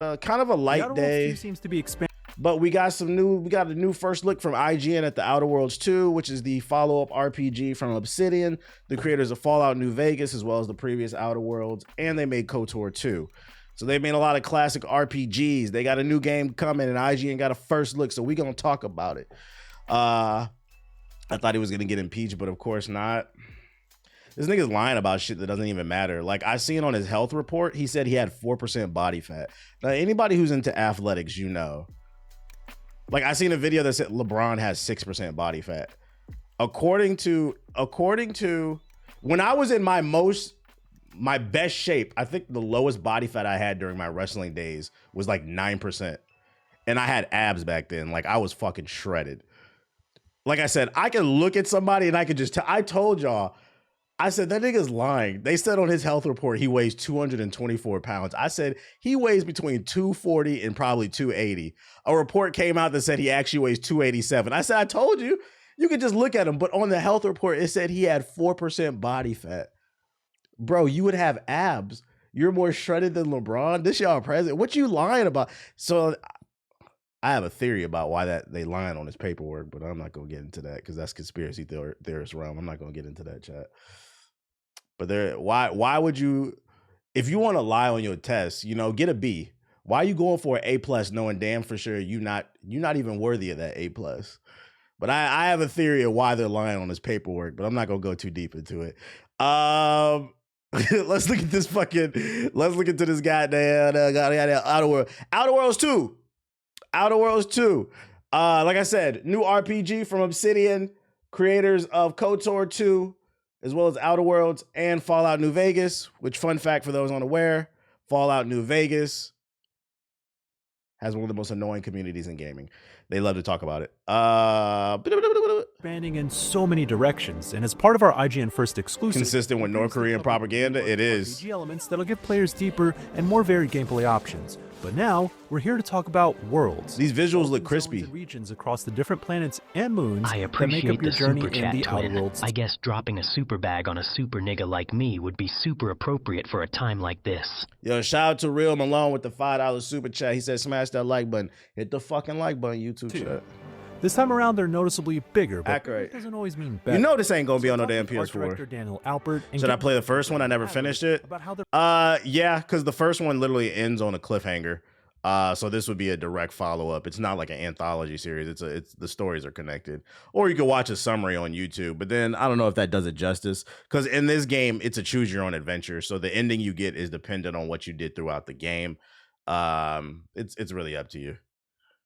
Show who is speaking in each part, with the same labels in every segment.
Speaker 1: Kind of a
Speaker 2: The
Speaker 1: light
Speaker 2: Outworlds
Speaker 1: day.
Speaker 2: 2 seems to be expanding.
Speaker 1: But we got a new first look from IGN at the Outworlds 2, which is the follow-up RPG from Obsidian, the creators of Fallout New Vegas, as well as the previous Outworlds, and they made KOTOR 2. So they made a lot of classic RPGs. They got a new game coming, and IGN got a first look, so we gonna talk about it. I thought he was gonna get impeached, but of course not. This nigga's lying about shit that doesn't even matter. Like, I seen on his health report, he said he had 4% body fat. Now, anybody who's into athletics, you know. Like, I seen a video that said LeBron has 6% body fat. According to when I was in my best shape, I think the lowest body fat I had during my wrestling days was like 9%. And I had abs back then. Like, I was fucking shredded. Like I said, I can look at somebody and I could just I told y'all, I said, that nigga's lying. They said on his health report he weighs 224 pounds. I said he weighs between 240 and probably 280. A report came out that said he actually weighs 287. I said, I told you, you could just look at him. But on the health report, it said he had 4% body fat. Bro, you would have abs. You're more shredded than LeBron. This y'all president. What you lying about? So I have a theory about why they lying on his paperwork, but I'm not going to get into that because that's conspiracy theorist realm. I'm not going to get into that, chat. But why would you, if you want to lie on your test, you know, get a B. Why are you going for an A+ knowing damn for sure you're not even worthy of that A+? But I have a theory of why they're lying on his paperwork, but I'm not gonna go too deep into it. Let's look at this goddamn Outworlds 2. Outworlds 2. Like I said, new RPG from Obsidian, creators of KOTOR 2, as well as Outworlds and Fallout New Vegas, which, fun fact for those unaware, Fallout New Vegas has one of the most annoying communities in gaming. They love to talk about it.
Speaker 2: Expanding in so many directions, and as part of our IGN First exclusive,
Speaker 1: consistent with North Korean propaganda, it is.
Speaker 2: RPG elements that'll give players deeper and more varied gameplay options. But now we're here to talk about worlds.
Speaker 1: These visuals look crispy.
Speaker 2: Regions across the different planets and moons
Speaker 3: I
Speaker 2: that make
Speaker 3: appreciate
Speaker 2: up your
Speaker 3: the
Speaker 2: journey
Speaker 3: super
Speaker 2: in
Speaker 3: chat,
Speaker 2: the
Speaker 3: twin.
Speaker 2: Outworlds.
Speaker 3: I guess dropping a super bag on a super nigga like me would be super appropriate for a time like this.
Speaker 1: Yo, shout out to Real Malone with the $5 super chat. He said, smash that like button. Hit the fucking like button, YouTube chat.
Speaker 2: This time around, they're noticeably bigger, but
Speaker 1: accurate.
Speaker 2: That doesn't always mean better.
Speaker 1: You know this ain't gonna be on no damn
Speaker 2: Director
Speaker 1: PS4.
Speaker 2: Daniel Alpert and
Speaker 1: Should I play the first one? I never finished it. Yeah, because the first one literally ends on a cliffhanger. So this would be a direct follow-up. It's not like an anthology series. It's the stories are connected. Or you could watch a summary on YouTube. But then I don't know if that does it justice. Because in this game, it's a choose your own adventure. So the ending you get is dependent on what you did throughout the game. It's really up to you.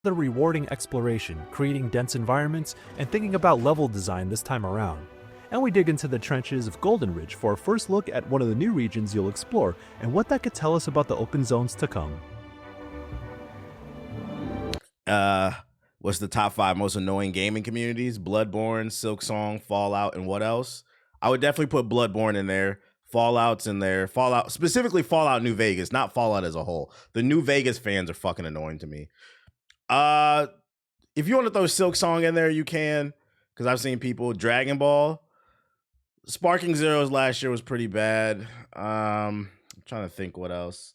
Speaker 2: The rewarding exploration, creating dense environments, and thinking about level design this time around. And we dig into the trenches of Golden Ridge for a first look at one of the new regions you'll explore and what that could tell us about the open zones to come.
Speaker 1: What's the top 5 most annoying gaming communities? Bloodborne, Silksong, Fallout, and what else? I would definitely put Bloodborne in there. Fallout's in there. Fallout, specifically Fallout New Vegas, not Fallout as a whole. The New Vegas fans are fucking annoying to me. If you want to throw Silksong in there, you can, because I've seen people. Dragon Ball, Sparking Zeros last year was pretty bad. I'm trying to think what else.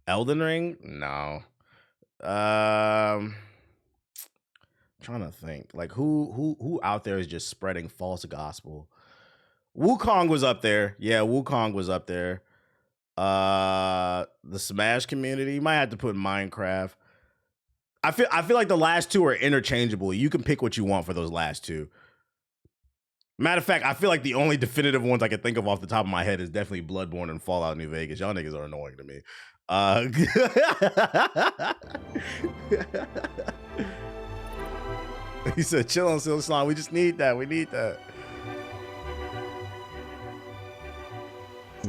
Speaker 1: Elden Ring, no. Trying to think, like who out there is just spreading false gospel. Wukong was up there. Yeah, Wukong was up there. The Smash community, you might have to put Minecraft. I feel like the last two are interchangeable. You can pick what you want for those last two. Matter of fact, I feel like the only definitive ones I can think of off the top of my head is definitely Bloodborne and Fallout New Vegas. Y'all niggas are annoying to me. He said, chill on Silk Slime. We just need that. We need that.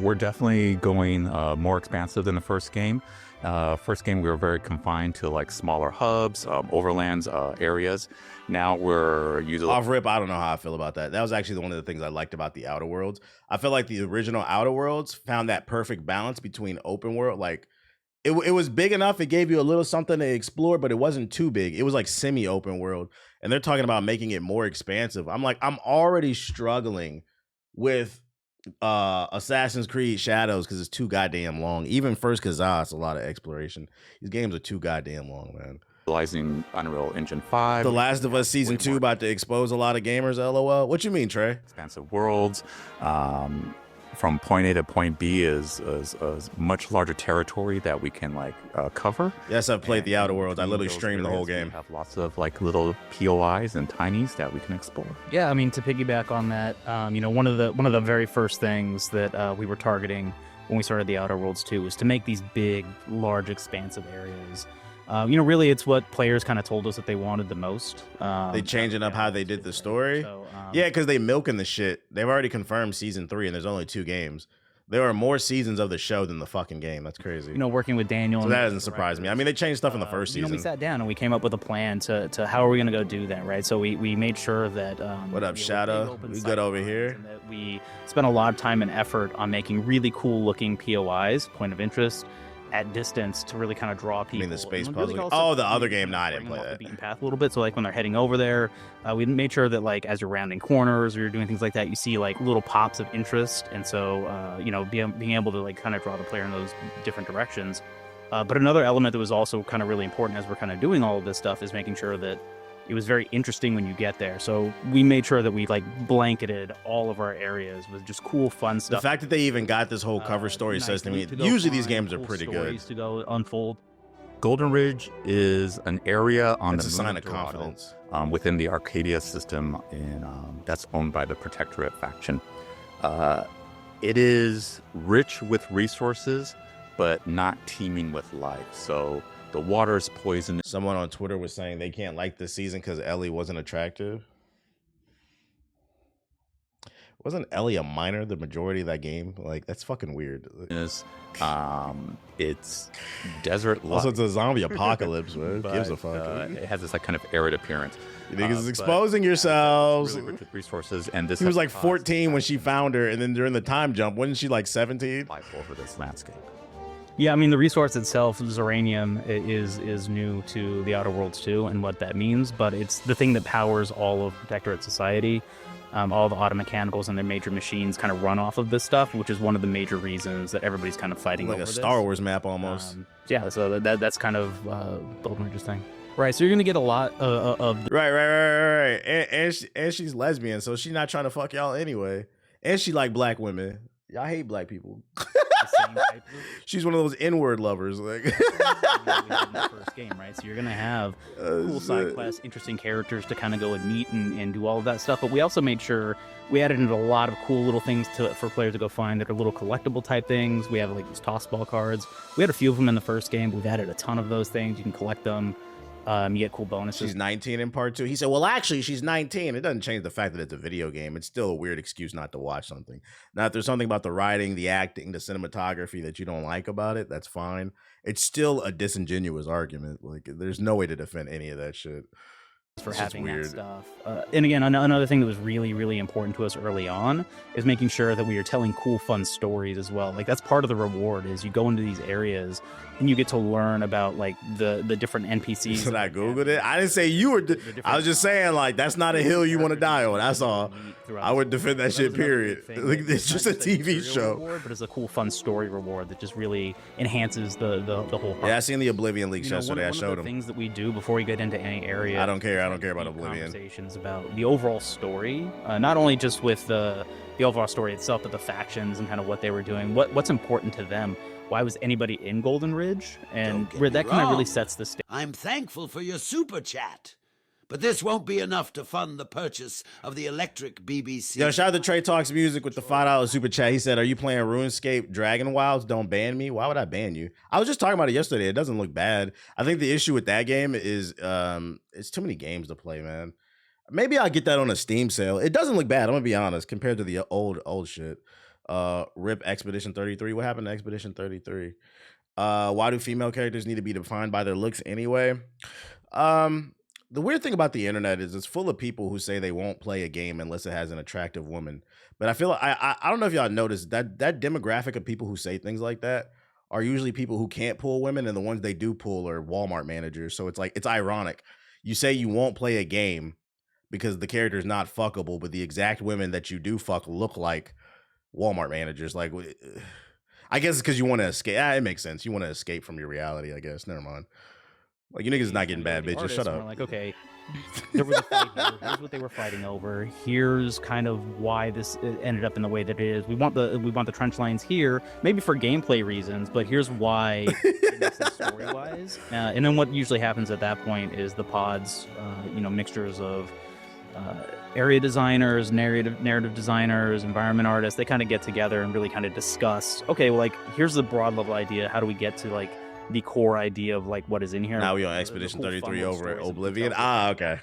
Speaker 4: We're definitely going more expansive than the first game. First game, we were very confined to like smaller hubs, overlands, areas. Now we're usually
Speaker 1: off rip. I don't know how I feel about that. That was actually one of the things I liked about the Outer Worlds. I feel like the original Outer Worlds found that perfect balance between open world. Like it was big enough. It gave you a little something to explore, but it wasn't too big. It was like semi open world. And they're talking about making it more expansive. I'm like, I'm already struggling with Assassin's Creed Shadows because it's too goddamn long. Even First Kazaa, it's a lot of exploration. These games are too goddamn long, man.
Speaker 4: Utilizing Unreal Engine 5.
Speaker 1: The Last of Us Season 2 about to expose a lot of gamers, LOL. What you mean, Trey?
Speaker 4: Expansive worlds. From point A to point B is a much larger territory that we can cover.
Speaker 1: Yes, I've played the Outer Worlds. I literally streamed the whole game.
Speaker 4: We have lots of little POIs and tinies that we can explore.
Speaker 5: Yeah, I mean, to piggyback on that, one of the very first things that we were targeting when we started the Outer Worlds 2 was to make these big, large, expansive areas. Really, it's what players kind of told us that they wanted the most.
Speaker 1: They changing up how they did the story. So, yeah, because they milking the shit. They've already confirmed season 3, and there's only 2 games. There are more seasons of the show than the fucking game. That's crazy.
Speaker 5: Working with Daniel.
Speaker 1: So that doesn't surprise me. I mean, they changed stuff in the first season.
Speaker 5: We sat down and we came up with a plan to how are we going to go do that, right? So we made sure that.
Speaker 1: What up, Shadow? We good over here?
Speaker 5: That we spent a lot of time and effort on making really cool looking POIs, point of interest, at distance to really kind of draw people.
Speaker 1: I mean the space puzzle. Oh, the other game. No, I didn't play that.
Speaker 5: The beaten path a little bit. So when they're heading over there, we made sure that as you're rounding corners or you're doing things like that, you see little pops of interest, and so being able to kind of draw the player in those different directions. But another element that was also kind of really important as we're kind of doing all of this stuff is making sure that it was very interesting when you get there. So we made sure that we blanketed all of our areas with just cool, fun stuff.
Speaker 1: The fact that they even got this whole cover story says to me, usually these games are pretty good.
Speaker 5: To go unfold.
Speaker 4: Golden Ridge is an area on
Speaker 1: the
Speaker 4: moon
Speaker 1: sign of confidence
Speaker 4: within the Arcadia system, that's owned by the Protectorate faction. It is rich with resources, but not teeming with life. So the water is poisonous.
Speaker 1: Someone on Twitter was saying they can't like this season because Ellie wasn't attractive. Wasn't Ellie a minor the majority of that game? That's fucking weird.
Speaker 4: It's desert life.
Speaker 1: Also, it's a zombie apocalypse, man. Who gives a fuck?
Speaker 4: It has this kind of arid appearance.
Speaker 1: You niggas is exposing yourselves.
Speaker 4: Really rich with resources, and this.
Speaker 1: She was 14 when she found her, and then during the time jump, wasn't she 17?
Speaker 4: Life over this landscape.
Speaker 5: Yeah, I mean, the resource itself, Zeranium, is new to the Outer Worlds 2 and what that means, but it's the thing that powers all of Protectorate society. All the auto mechanicals and their major machines kind of run off of this stuff, which is one of the major reasons that everybody's kind of fighting over this.
Speaker 1: Like a Star Wars map almost.
Speaker 5: Yeah, so that's kind of Golden Ridge's thing. Right, so you're going to get a lot of...
Speaker 1: Right. And she's lesbian, so she's not trying to fuck y'all anyway. And she like black women. Y'all hate black people. She's one of those N-word lovers.
Speaker 5: In the first game, right? So you're gonna have cool side quests, interesting characters to kind of go and meet and do all of that stuff. But we also made sure we added in a lot of cool little things for players to go find that are little collectible type things. We have these toss ball cards. We had a few of them in the first game. We've added a ton of those things. You can collect them. You get cool bonuses.
Speaker 1: She's 19 in part 2. He said, well, actually, she's 19. It doesn't change the fact that it's a video game. It's still a weird excuse not to watch something. Now, if there's something about the writing, the acting, the cinematography that you don't like about it, that's fine. It's still a disingenuous argument. There's no way to defend any of that shit.
Speaker 5: For having that stuff. And again, another thing that was really, really important to us early on is making sure that we are telling cool, fun stories as well. That's part of the reward is you go into these areas and you get to learn about the different NPCs.
Speaker 1: So I Googled it. I didn't say you were. I was just saying that's not a hill you want to die on. That's all. I would defend that shit, period. It's just a TV show.
Speaker 5: Reward, but it's a cool, fun story reward that just really enhances the whole part.
Speaker 1: Yeah, I seen the Oblivion leaks yesterday. I showed them.
Speaker 5: Things that we do before we get into any area.
Speaker 1: I don't care. I don't care about Oblivion.
Speaker 5: Conversations about the overall story, not only just with the overall story itself, but the factions and kind of what they were doing. What's important to them. Why was anybody in Golden Ridge? And where that kind of really sets the stage.
Speaker 6: I'm thankful for your super chat. But this won't be enough to fund the purchase of the electric BBC.
Speaker 1: Yo, shout out to Trey Talks Music with the $5 super chat. He said, are you playing RuneScape Dragon Wilds? Don't ban me. Why would I ban you? I was just talking about it yesterday. It doesn't look bad. I think the issue with that game is it's too many games to play, man. Maybe I'll get that on a Steam sale. It doesn't look bad, I'm going to be honest, compared to the old shit. RIP Expedition 33. What happened to Expedition 33? Why do female characters need to be defined by their looks anyway? The weird thing about the internet is it's full of people who say they won't play a game unless it has an attractive woman. But I feel like I don't know if y'all noticed that demographic of people who say things like that are usually people who can't pull women, and the ones they do pull are Walmart managers. So it's ironic. You say you won't play a game because the character is not fuckable, but the exact women that you do fuck look like Walmart managers. Like, I guess it's because you want to escape. It makes sense. You want to escape from your reality, I guess. Never mind. Like, you niggas not getting bad bitches. Shut up.
Speaker 5: We're like, okay, there was a fight here. Here's what they were fighting over. Here's kind of why this ended up in the way that it is. We want the trench lines here, maybe for gameplay reasons, but here's why it makes sense story-wise. And then what usually happens at that point is the pods, mixtures of area designers, narrative designers, environment artists, they kind of get together and really kind of discuss, okay, well, like, here's the broad level idea. How do we get to, like, the core idea of, like, what is in here?
Speaker 1: Now we on Expedition 33 over at Oblivion. Ah, okay.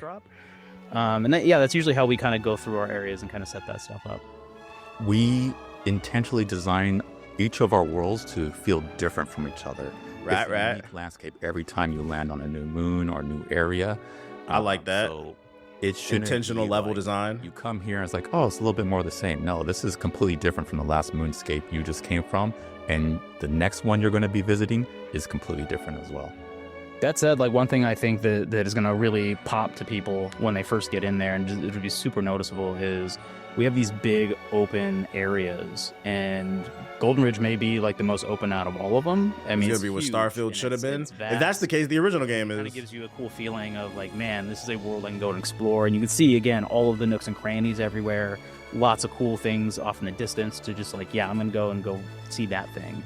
Speaker 5: And that's usually how we kind of go through our areas and kind of set that stuff up.
Speaker 4: We intentionally design each of our worlds to feel different from each other.
Speaker 1: Right.
Speaker 4: Unique landscape every time you land on a new moon or a new area.
Speaker 1: I like that.
Speaker 4: So it should
Speaker 1: intentional level design.
Speaker 4: You come here and it's like, oh, it's a little bit more of the same. No, this is completely different from the last moonscape you just came from, and the next one you're going to be visiting is completely different as well.
Speaker 5: That said, like, one thing I think that is going to really pop to people when they first get in there, and it would be super noticeable, is we have these big open areas, and Golden Ridge may be like the most open out of all of them. I mean,
Speaker 1: it's gonna be what Starfield should have been. If that's the case, the original game
Speaker 5: kind of gives you a cool feeling of, like, man, this is a world I can go and explore, and you can see again all of the nooks and crannies everywhere, lots of cool things off in the distance to just, like, yeah, I'm gonna go see that thing.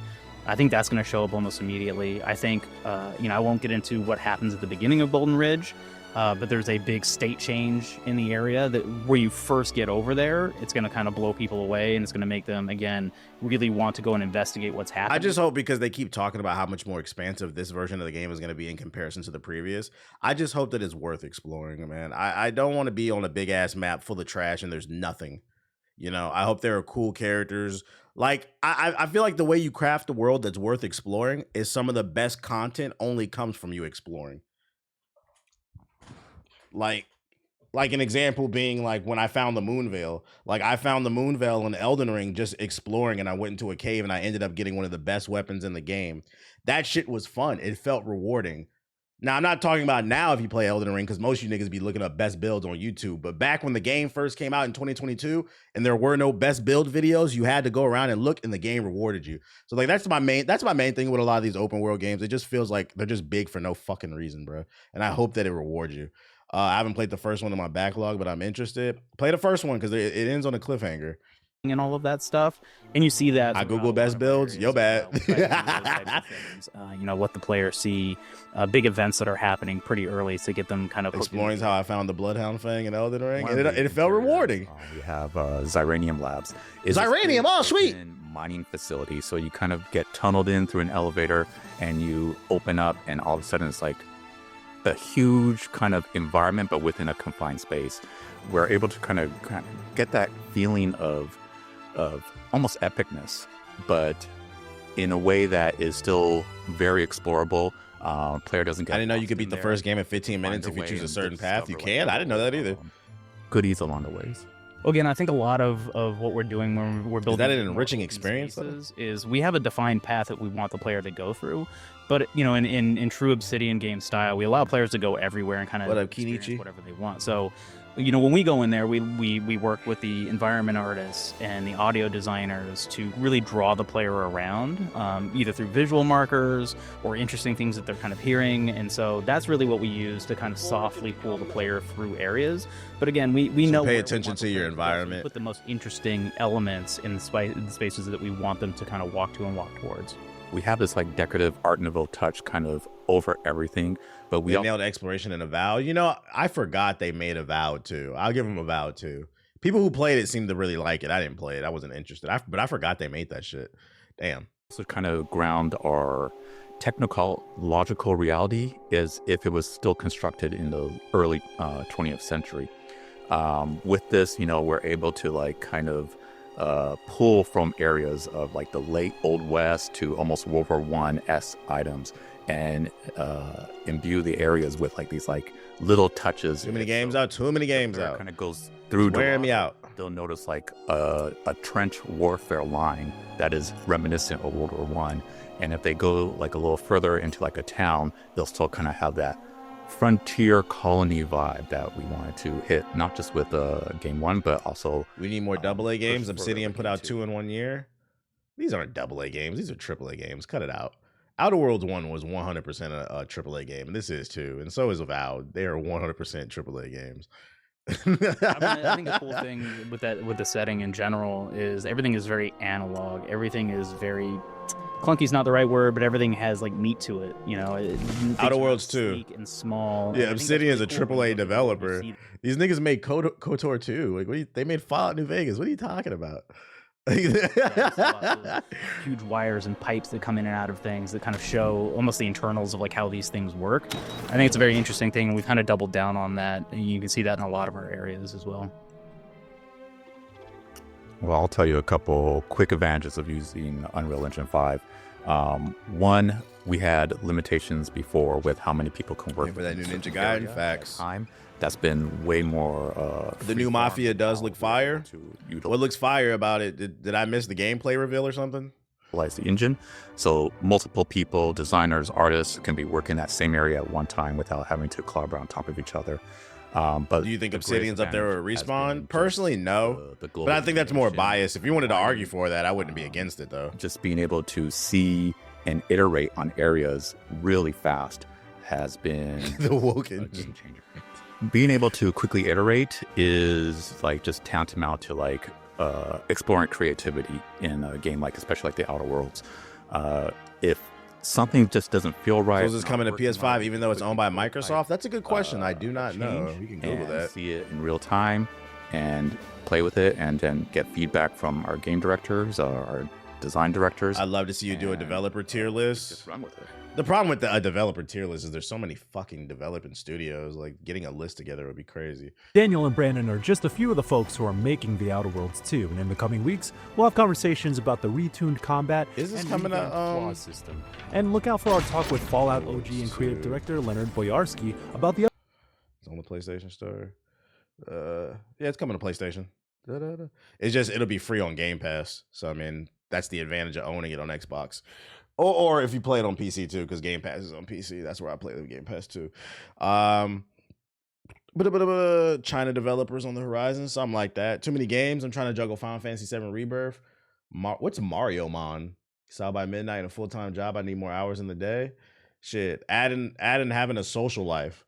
Speaker 5: I think that's going to show up almost immediately. I think, I won't get into what happens at the beginning of Golden Ridge, but there's a big state change in the area that where you first get over there, it's going to kind of blow people away, and it's going to make them, again, really want to go and investigate what's happening.
Speaker 1: I just hope, because they keep talking about how much more expansive this version of the game is going to be in comparison to the previous, I just hope that it's worth exploring, man. I don't want to be on a big-ass map full of trash and there's nothing. I hope there are cool characters. Like, I feel like the way you craft a world that's worth exploring is some of the best content only comes from you exploring. Like an example being, like, when I found the Moonveil. Like, I found the Moonveil in Elden Ring just exploring, and I went into a cave, and I ended up getting one of the best weapons in the game. That shit was fun. It felt rewarding. Now, I'm not talking about now if you play Elden Ring, because most of you niggas be looking up best builds on YouTube. But back when the game first came out in 2022 and there were no best build videos, you had to go around and look, and the game rewarded you. So, like, that's my main thing with a lot of these open world games. It just feels like they're just big for no fucking reason, bro. And I hope that it rewards you. I haven't played the first one in my backlog, but I'm interested. Play the first one because it ends on a cliffhanger.
Speaker 5: And all of that stuff, and you see that
Speaker 1: I Google best builds. Yo, bad.
Speaker 5: What the players see, big events that are happening pretty early to get them kind of
Speaker 1: exploring how I found the Bloodhound Fang in Elden Ring, and it felt rewarding.
Speaker 4: We have Zyranium Labs.
Speaker 1: Zyranium, oh sweet!
Speaker 4: Mining facility. So you kind of get tunneled in through an elevator, and you open up, and all of a sudden it's like a huge kind of environment, but within a confined space. We're able to kind of get that feeling of almost epicness, but in a way that is still very explorable. Player doesn't get.
Speaker 1: I didn't know you could beat the first game in 15 minutes if you choose a certain path. You can. I didn't know that either.
Speaker 4: Goodies along the ways.
Speaker 5: Well, again, I think a lot of what we're doing when we're building,
Speaker 1: is that an enriching experience,
Speaker 5: is we have a defined path that we want the player to go through. But in true Obsidian game style, we allow players to go everywhere and kind of experience whatever they want. So, when we go in there, we work with the environment artists and the audio designers to really draw the player around, either through visual markers or interesting things that they're kind of hearing. And so that's really what we use to kind of softly pull the player through areas. But again, we know
Speaker 1: pay attention to your environment.
Speaker 5: Put the most interesting elements in the spaces that we want them to kind of walk to and walk towards.
Speaker 4: We have this like decorative Art Nouveau touch kind of over everything, but we
Speaker 1: nailed exploration and Avowed. I forgot they made Avowed too. I'll give them Avowed too. People who played it seemed to really like it. I didn't play it. I wasn't interested. But I forgot they made that shit. Damn.
Speaker 4: So kind of ground our technological reality as if it was still constructed in the early 20th century. With this, we're able to like kind of pull from areas of like the late Old West to almost World War I-esque items and imbue the areas with like these like little touches.
Speaker 1: Too many games out.
Speaker 4: Kind of goes through.
Speaker 1: Wearing me out.
Speaker 4: They'll notice like a trench warfare line that is reminiscent of World War I. And if they go like a little further into like a town, they'll still kind of have that frontier colony vibe that we wanted to hit, not just with game 1, but also
Speaker 1: We need more AA games.
Speaker 4: push
Speaker 1: Obsidian
Speaker 4: further
Speaker 1: put out
Speaker 4: into-
Speaker 1: 2 in 1 year. These aren't AA games. These are AAA games. Cut it out. Outer Worlds 1 was 100% a AAA game, and this is too. And so is Avowed. They are 100% AAA games.
Speaker 5: I think the cool thing with the setting in general is everything is very analog. Everything is very clunky is not the right word, but everything has like meat to it. You know,
Speaker 1: Outer Worlds 2
Speaker 5: sleek and small.
Speaker 1: Yeah,
Speaker 5: and I think that's
Speaker 1: Obsidian's
Speaker 5: really
Speaker 1: a
Speaker 5: cool when
Speaker 1: AAA
Speaker 5: you
Speaker 1: developer.
Speaker 5: see
Speaker 1: These niggas made KOTOR 2. Like, they made Fallout New Vegas. What are you talking about?
Speaker 5: there's lots of huge wires and pipes that come in and out of things that kind of show almost the internals of like how these things work. I think it's a very interesting thing, and we've kind of doubled down on that, and you can see that in a lot of our areas as well.
Speaker 4: Well, I'll tell you a couple quick advantages of using Unreal Engine 5. One, we had limitations before with how many people can work
Speaker 1: Yeah, for that new
Speaker 4: within a
Speaker 1: Ninja
Speaker 4: certain
Speaker 1: Gaiden,
Speaker 4: area at a
Speaker 1: facts.
Speaker 4: time. That's been way more.
Speaker 1: The new
Speaker 4: free-form
Speaker 1: Mafia does
Speaker 4: now
Speaker 1: look fire.
Speaker 4: to utilize
Speaker 1: What looks fire about it? Did I miss the gameplay reveal or something?
Speaker 4: the engine. So multiple people, designers, artists can be working that same area at one time without having to collaborate on top of each other. But
Speaker 1: Do you think
Speaker 4: the greatest
Speaker 1: Obsidian's up there with
Speaker 4: advantage has
Speaker 1: Respawn?
Speaker 4: been just
Speaker 1: Personally, no.
Speaker 4: the
Speaker 1: But I think that's more
Speaker 4: globalization,
Speaker 1: biased. If you wanted to argue
Speaker 4: combining,
Speaker 1: for that, I wouldn't be against it, though.
Speaker 4: just being able to see and iterate on areas really fast has been
Speaker 1: The
Speaker 4: a
Speaker 1: Woken.
Speaker 4: game changer. Being able to quickly iterate is like just tantamount to like exploring creativity in a game like, especially like the Outer Worlds. If something just doesn't feel right,
Speaker 1: So is this
Speaker 4: not
Speaker 1: coming to
Speaker 4: working
Speaker 1: PS5
Speaker 4: right,
Speaker 1: even though it's owned by
Speaker 4: quickly
Speaker 1: Microsoft? That's a good question. I do not know.
Speaker 4: change
Speaker 1: You can Google
Speaker 4: and
Speaker 1: that.
Speaker 4: see it in real time and play with it, and then get feedback from our game directors, our design directors.
Speaker 1: I'd love to see you do a
Speaker 4: and
Speaker 1: developer tier list.
Speaker 4: Just run with it.
Speaker 1: The problem with a developer tier list is there's so many fucking developing studios. Like, getting a list together would be crazy.
Speaker 2: Daniel and Brandon are just a few of the folks who are making the Outer Worlds 2, and in the coming weeks, we'll have conversations about the retuned combat
Speaker 1: Is this
Speaker 2: and
Speaker 1: coming to,
Speaker 2: revamped flaw system. And look out for our talk with Fallout OG and creative director Leonard Boyarsky about the
Speaker 1: It's on the PlayStation Store. Yeah, it's coming to PlayStation. Da-da-da. It's just, it'll be free on Game Pass. So, I mean, that's the advantage of owning it on Xbox. Or if you play it on PC too, because Game Pass is on PC. That's where I play the Game Pass too. China developers on the horizon, something like that. Too many games. I'm trying to juggle Final Fantasy VII Rebirth. What's Mario Mon? South by midnight and a full-time job. I need more hours in the day. Shit. Adding having a social life.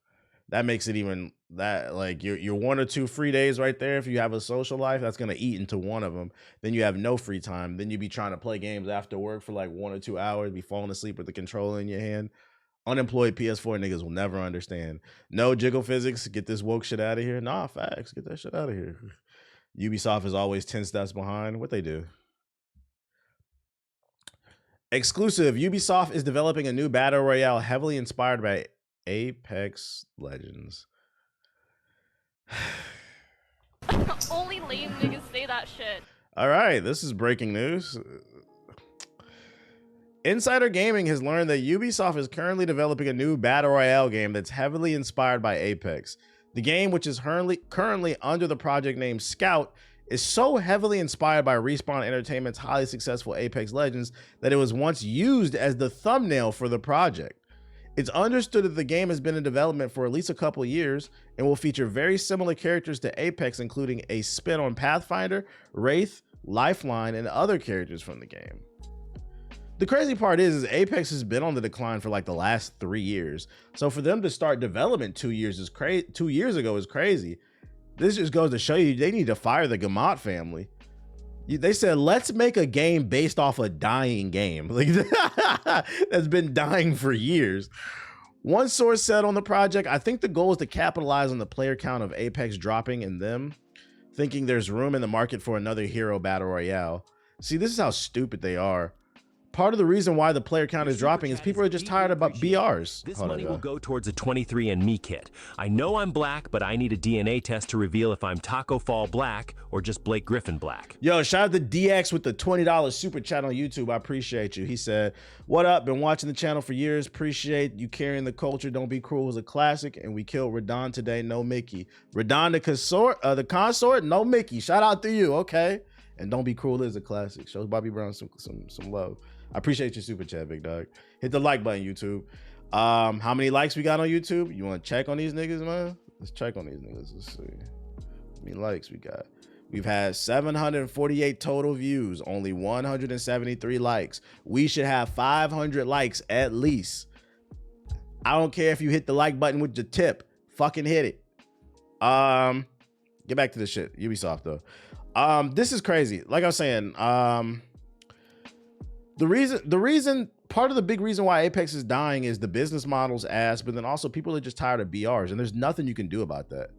Speaker 1: That makes it even that like you're 1 or 2 free days right there. If you have a social life, that's gonna eat into one of them. Then you have no free time. Then you be trying to play games after work for like 1 or 2 hours, be falling asleep with the controller in your hand. Unemployed PS4 niggas will never understand. No jiggle physics. Get this woke shit out of here. Nah, facts. Get that shit out of here. Ubisoft is always 10 steps behind. What they do? Exclusive. Ubisoft is developing a new battle royale heavily inspired by Apex Legends.
Speaker 7: Only lame niggas say that shit.
Speaker 1: All right, this is breaking news. Insider Gaming has learned that Ubisoft is currently developing a new battle royale game that's heavily inspired by Apex. The game, which is currently under the project name Scout, is so heavily inspired by Respawn Entertainment's highly successful Apex Legends that it was once used as the thumbnail for the project. It's understood that the game has been in development for at least a couple years and will feature very similar characters to Apex, including a spin on Pathfinder, Wraith, Lifeline, and other characters from the game. The crazy part is Apex has been on the decline for like the last 3 years. So for them to start development 2 years ago is crazy. This just goes to show you they need to fire the Gamot family. They said, let's make a game based off a dying game. Like, that's been dying for years. One source said on the project, I think the goal is to capitalize on the player count of Apex dropping in them, thinking there's room in the market for another hero battle royale. See, this is how stupid they are. Part of the reason why the player count is dropping is people are just tired about BRs.
Speaker 8: This
Speaker 1: Hold
Speaker 8: money
Speaker 1: on,
Speaker 8: will go towards a 23andMe kit. I know I'm black, but I need a DNA test to reveal if I'm Taco Fall black or just Blake Griffin black.
Speaker 1: Yo, shout out to DX with the $20 super chat on YouTube. I appreciate you. He said, what up? Been watching the channel for years. Appreciate you carrying the culture. Don't Be Cruel was a classic. And we killed Radon today. No Mickey. Radon the consort. No Mickey. Shout out to you. Okay. And Don't Be Cruel is a classic. Shows Bobby Brown some love. I appreciate your super chat, big dog. Hit the like button, YouTube. How many likes we got on YouTube? You want to check on these niggas, man? Let's check on these niggas. Let's see. How many likes we got? We've had 748 total views, only 173 likes. We should have 500 likes at least. I don't care if you hit the like button with your tip. Fucking hit it. Get back to this shit. Ubisoft though. This is crazy. Like I was saying, part of the big reason why Apex is dying is the business model's ass, but then also people are just tired of BRs, and there's nothing you can do about that.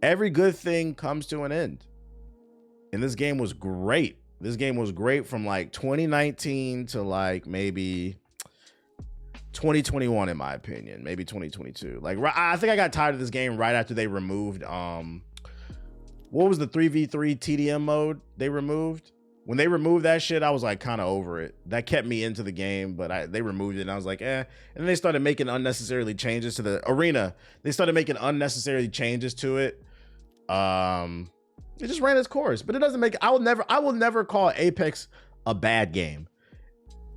Speaker 1: Every good thing comes to an end. And this game was great. This game was great from like 2019 to like maybe 2021, in my opinion, maybe 2022. Like, I think I got tired of this game right after they removed, what was the 3v3 TDM mode they removed? When they removed that shit, I was like kind of over it. That kept me into the game, but they removed it and I was like, eh. And then they started making unnecessarily changes to the arena. They started making unnecessarily changes to it. It just ran its course, but it doesn't make, I will never call Apex a bad game.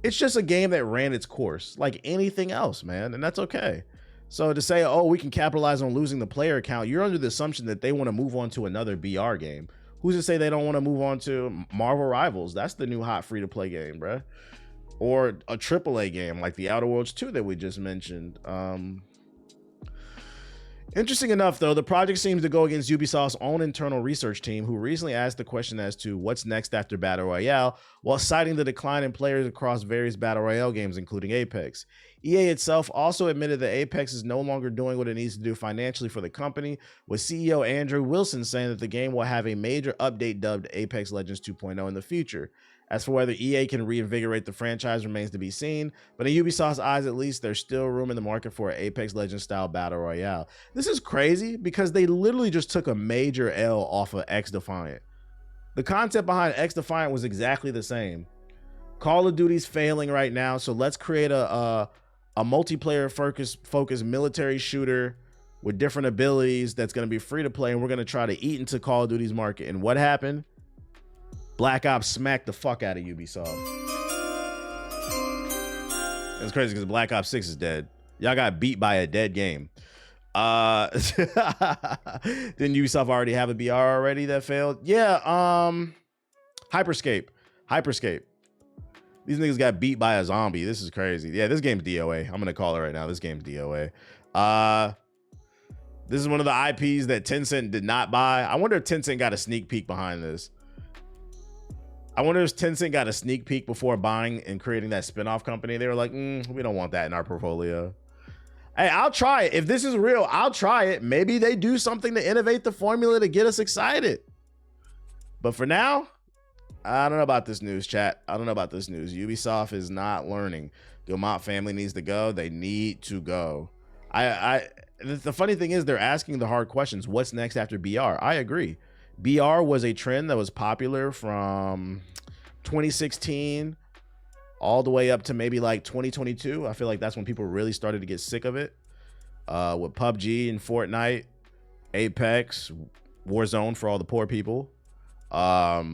Speaker 1: It's just a game that ran its course like anything else, man. And that's okay. So to say, oh, we can capitalize on losing the player count, you're under the assumption that they want to move on to another BR game. Who's to say they don't want to move on to Marvel Rivals? That's the new hot free-to-play game, bruh. Or a AAA game like the Outworlds 2 that we just mentioned. Interesting enough, though, the project seems to go against Ubisoft's own internal research team, who recently asked the question as to what's next after Battle Royale, while citing the decline in players across various Battle Royale games, including Apex. EA itself also admitted that Apex is no longer doing what it needs to do financially for the company, with CEO Andrew Wilson saying that the game will have a major update dubbed Apex Legends 2.0 in the future. As for whether EA can reinvigorate the franchise remains to be seen, but in Ubisoft's eyes at least, there's still room in the market for an Apex Legends style battle royale. This is crazy because they literally just took a major L off of XDefiant. The concept behind XDefiant was exactly the same. Call of Duty's failing right now, so let's create a multiplayer focused military shooter with different abilities that's going to be free to play, and we're going to try to eat into Call of Duty's market. And what happened? Black Ops smacked the fuck out of Ubisoft. It's crazy because Black Ops 6 is dead. Y'all got beat by a dead game. Didn't Ubisoft already have a BR already that failed? Yeah, Hyperscape. These niggas got beat by a zombie. This is crazy. Yeah, this game's DOA. I'm gonna call it right now. This game's DOA. This is one of the IPs that Tencent did not buy. I wonder if Tencent got a sneak peek behind this. I wonder if Tencent got a sneak peek before buying and creating that spinoff company. They were like, we don't want that in our portfolio. Hey, I'll try it. If this is real, I'll try it. Maybe they do something to innovate the formula to get us excited. But for now, I don't know about this news, chat. I don't know about this news. Ubisoft is not learning. Guillemot family needs to go. They need to go. The funny thing is they're asking the hard questions. What's next after BR? I agree. BR was a trend that was popular from 2016 all the way up to maybe like 2022. I feel like that's when people really started to get sick of it. With PUBG and Fortnite, Apex, Warzone for all the poor people. I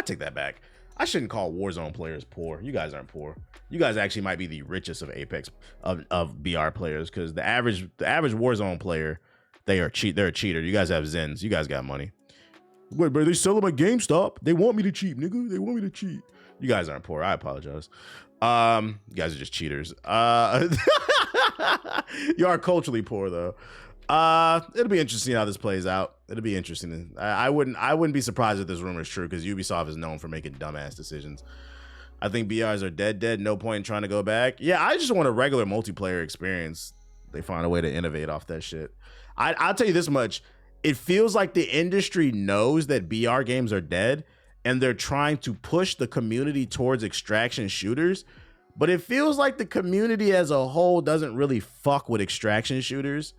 Speaker 1: take that back. I shouldn't call Warzone players poor. You guys aren't poor. You guys actually might be the richest of Apex of BR players, because the average Warzone player, they're a cheater. You guys have Zens. You guys got money. Wait, but they sell them at GameStop. They want me to cheat, nigga. They want me to cheat. You guys aren't poor. I apologize. You guys are just cheaters. You are culturally poor though. It'll be interesting how this plays out. It'll be interesting. I wouldn't be surprised if this rumor is true, because Ubisoft is known for making dumbass decisions. I think BRs are dead. No point in trying to go back. Yeah, I just want a regular multiplayer experience. They find a way to innovate off that shit. I'll tell you this much. It feels like the industry knows that BR games are dead, and they're trying to push the community towards extraction shooters. But it feels like the community as a whole doesn't really fuck with extraction shooters.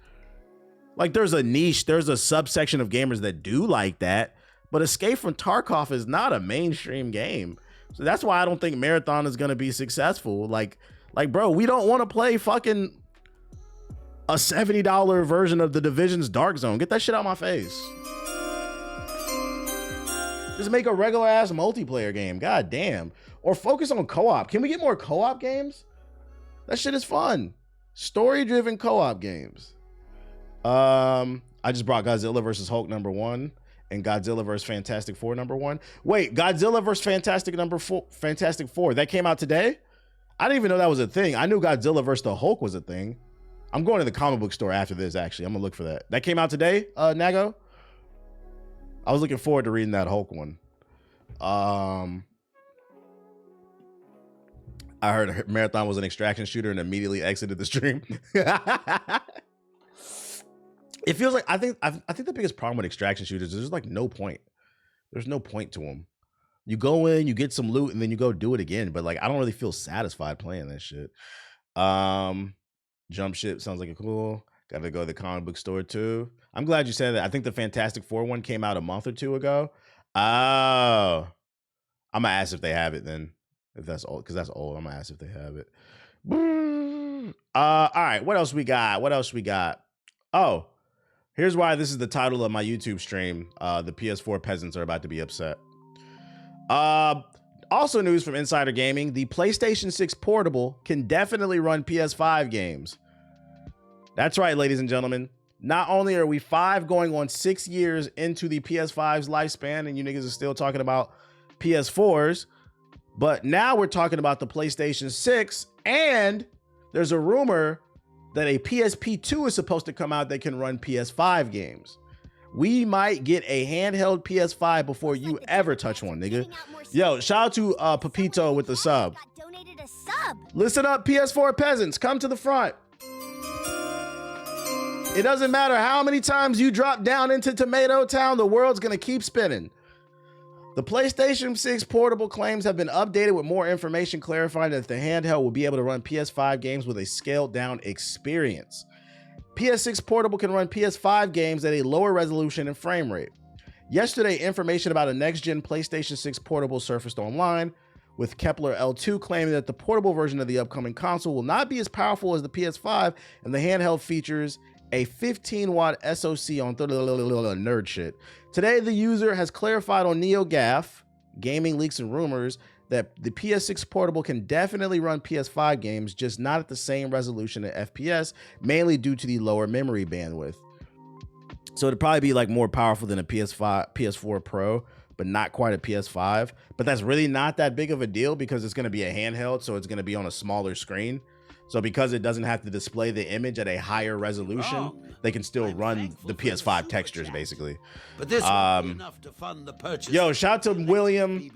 Speaker 1: Like, there's a niche, there's a subsection of gamers that do like that, but Escape from Tarkov is not a mainstream game. So that's why I don't think Marathon is going to be successful. Like, bro, we don't want to play fucking a $70 version of the Division's Dark Zone. Get that shit out my face. Just make a regular ass multiplayer game. God damn. Or focus on co-op. Can we get more co-op games? That shit is fun. Story-driven co-op games. I just brought Godzilla vs. Hulk #1 and Godzilla vs. Fantastic Four #1. Wait, Godzilla vs. Fantastic Four. That came out today? I didn't even know that was a thing. I knew Godzilla vs. the Hulk was a thing. I'm going to the comic book store after this, actually. I'm gonna look for that. That came out today, Nago? I was looking forward to reading that Hulk one. I heard Marathon was an extraction shooter and immediately exited the stream. It feels like I think the biggest problem with extraction shooters is there's like no point. There's no point to them. You go in, you get some loot, and then you go do it again. But like I don't really feel satisfied playing that shit. Jump ship sounds like a cool. Got to go to the comic book store too. I'm glad you said that. I think the Fantastic Four one came out a month or two ago. Oh, I'm gonna ask if they have it then. If that's old, because that's old. I'm gonna ask if they have it. All right. What else we got? Oh, here's why this is the title of my YouTube stream. The PS4 peasants are about to be upset. Also news from Insider Gaming. The PlayStation 6 Portable can definitely run PS5 games. That's right, ladies and gentlemen. Not only are we 5 going on 6 years into the PS5's lifespan, and you niggas are still talking about PS4s, but now we're talking about the PlayStation 6, and there's a rumor that a PSP 2 is supposed to come out that can run PS5 games. We might get a handheld PS5 before you ever touch one, nigga. Yo, shout out to Pepito with the sub. Listen up, PS4 peasants, come to the front. It doesn't matter how many times you drop down into Tomato Town, the world's gonna keep spinning. The PlayStation 6 Portable claims have been updated with more information clarifying that the handheld will be able to run PS5 games with a scaled down experience. PS6 Portable can run PS5 games at a lower resolution and frame rate. Yesterday, information about a next-gen PlayStation 6 Portable surfaced online, with Kepler L2 claiming that the portable version of the upcoming console will not be as powerful as the PS5, and the handheld features a 15-watt SoC on nerd shit. Today, the user has clarified on NeoGAF, Gaming Leaks and Rumors, that the PS6 Portable can definitely run PS5 games, just not at the same resolution and FPS, mainly due to the lower memory bandwidth. So it'd probably be like more powerful than a PS4 Pro, but not quite a PS5. But that's really not that big of a deal because it's going to be a handheld, so it's going to be on a smaller screen. So because it doesn't have to display the image at a higher resolution, they can still run the PS5 textures, basically.
Speaker 6: But this won't be enough to fund the purchase.
Speaker 1: Yo, shout out to William.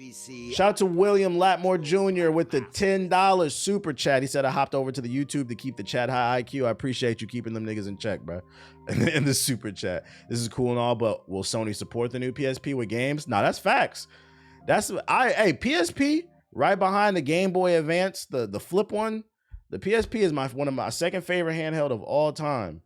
Speaker 1: Shout out to William Latmore Jr. with the $10 super chat. He said I hopped over to the YouTube to keep the chat high IQ. I appreciate you keeping them niggas in check, bro. In the super chat. This is cool and all, but will Sony support the new PSP with games? Nah, that's facts. Hey, PSP right behind the Game Boy Advance, the flip one. The PSP is one of my second favorite handheld of all time.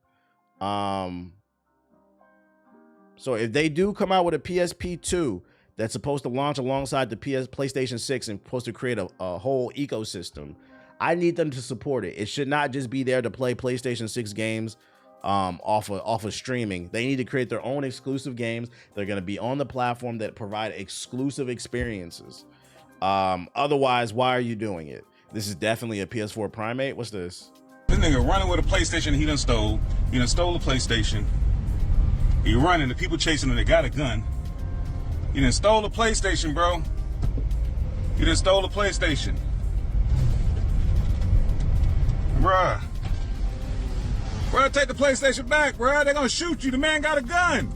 Speaker 1: So if they do come out with a PSP 2 that's supposed to launch alongside the PlayStation 6 and supposed to create a whole ecosystem, I need them to support it. It should not just be there to play PlayStation 6 games off of streaming. They need to create their own exclusive games. They're going to be on the platform that provide exclusive experiences. Otherwise, why are you doing it? This is definitely a PS4 Primate. What's this?
Speaker 9: This nigga running with a PlayStation he done stole. He done stole a PlayStation. He running, the people chasing him, they got a gun. He done stole a PlayStation, bro. He done stole a PlayStation. Bruh. Bruh, take the PlayStation back, bruh. They gonna shoot you. The man got a gun.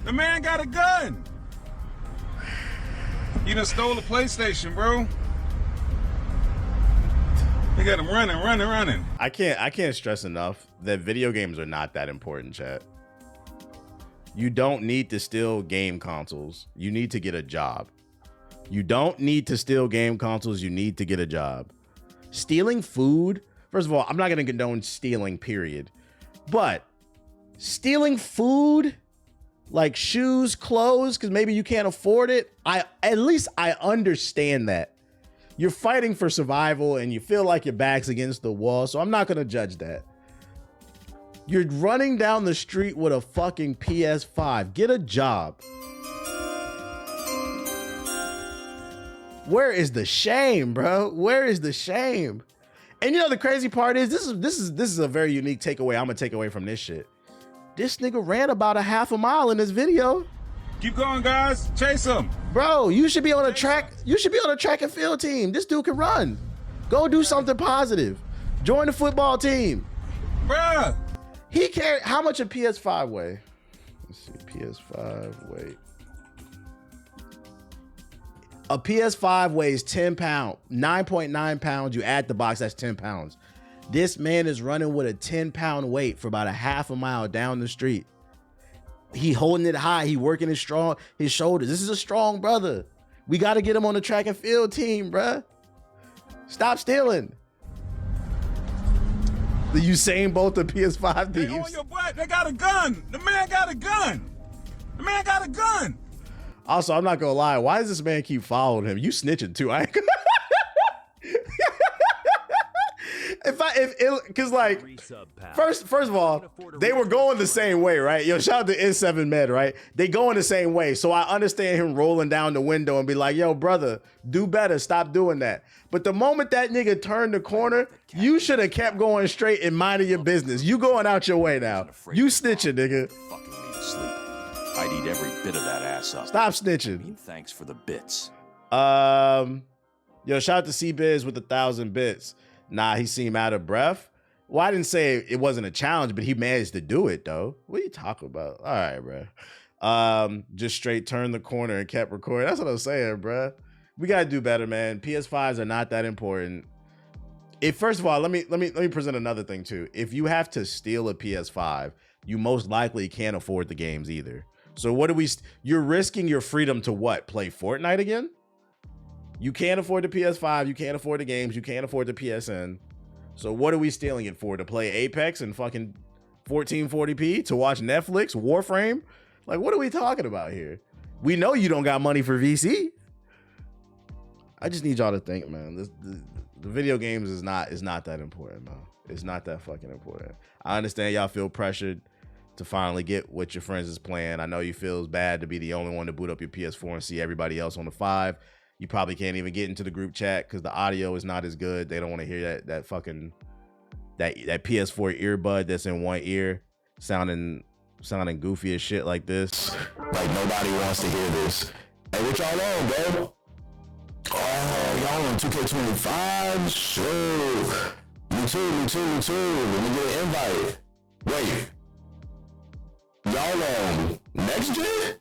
Speaker 9: The man got a gun. He done stole a PlayStation, bro. They got him running.
Speaker 1: I can't stress enough that video games are not that important, chat. You don't need to steal game consoles. You need to get a job. You don't need to steal game consoles. You need to get a job. Stealing food, first of all, I'm not going to condone stealing, period. But stealing food, like shoes, clothes, because maybe you can't afford it, at least I understand that. You're fighting for survival and you feel like your back's against the wall, so I'm not going to judge that. You're running down the street with a fucking PS5. Get a job. Where is the shame, bro? Where is the shame? And you know the crazy part is this is a very unique takeaway. I'm gonna take away from this shit. This nigga ran about a half a mile in this video.
Speaker 9: Keep going, guys. Chase him.
Speaker 1: Bro, you should be on a track. You should be on a track and field team. This dude can run. Go do something positive. Join the football team.
Speaker 9: Bruh.
Speaker 1: He carried, how much a PS5 weigh? Let's see, PS5 weight. A PS5 weighs 10 pounds, 9.9 pounds. You add the box, that's 10 pounds. This man is running with a 10-pound weight for about a half a mile down the street. He holding it high. He working his shoulders. This is a strong brother. We got to get him on the track and field team, bruh. Stop stealing. The Usain Bolt, the PS5 thieves.
Speaker 9: They on your butt. They got a gun. The man got a gun. The man got a gun.
Speaker 1: Also, I'm not gonna lie. Why does this man keep following him? You snitching too. Cause like, first of all, they were going the same way, right? Yo, shout out to N7 Med, right? They going the same way. So I understand him rolling down the window and be like, yo, brother, do better. Stop doing that. But the moment that nigga turned the corner, you should have kept going straight and minding your business. You going out your way now. You snitching, nigga.
Speaker 10: Fucking me to sleep. I'd eat every bit of that ass up.
Speaker 1: Stop snitching.
Speaker 10: I mean, thanks for the bits.
Speaker 1: Yo, shout out to C-Biz with 1,000 bits. Nah, he seemed out of breath. Well, I didn't say it wasn't a challenge, but he managed to do it, though. What are you talking about? All right, bro. Just straight turned the corner and kept recording. That's what I'm saying, bro. We gotta do better, man. PS5s are not that important. First of all, let me present another thing too. If you have to steal a PS5, you most likely can't afford the games either. So what you're risking your freedom to what? Play Fortnite again? You can't afford the PS5, you can't afford the games, you can't afford the PSN. So what are we stealing it for? To play Apex and fucking 1440p? To watch Netflix, Warframe? Like, what are we talking about here? We know you don't got money for VC. I just need y'all to think, man. The video games is not that important, man. It's not that fucking important. I understand y'all feel pressured to finally get what your friends is playing. I know you feel bad to be the only one to boot up your PS4 and see everybody else on the 5. You probably can't even get into the group chat because the audio is not as good. They don't want to hear that fucking that PS4 earbud that's in one ear sounding goofy as shit like this.
Speaker 11: Like nobody wants to hear this. Hey, what y'all on, bro? Oh, y'all on 2K25? Sure. Me too. Let me get an invite. Wait. Y'all on next gen?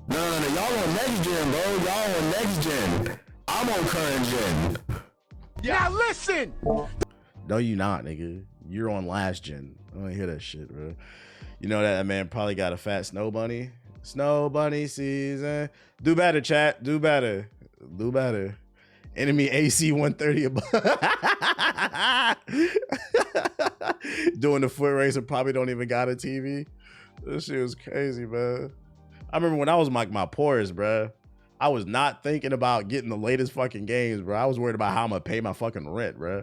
Speaker 11: No, y'all on next gen, bro. Y'all on next gen. I'm on current gen.
Speaker 1: Yeah, now listen. No, you not, nigga. You're on last gen. I don't hear that shit, bro. You know that man probably got a fat snow bunny. Snow bunny season. Do better, chat. Do better. Enemy AC 130 above. Doing the foot race and probably don't even got a TV. This shit was crazy, man. I remember when I was like my poorest, bro. I was not thinking about getting the latest fucking games, bro. I was worried about how I'm gonna pay my fucking rent, bro.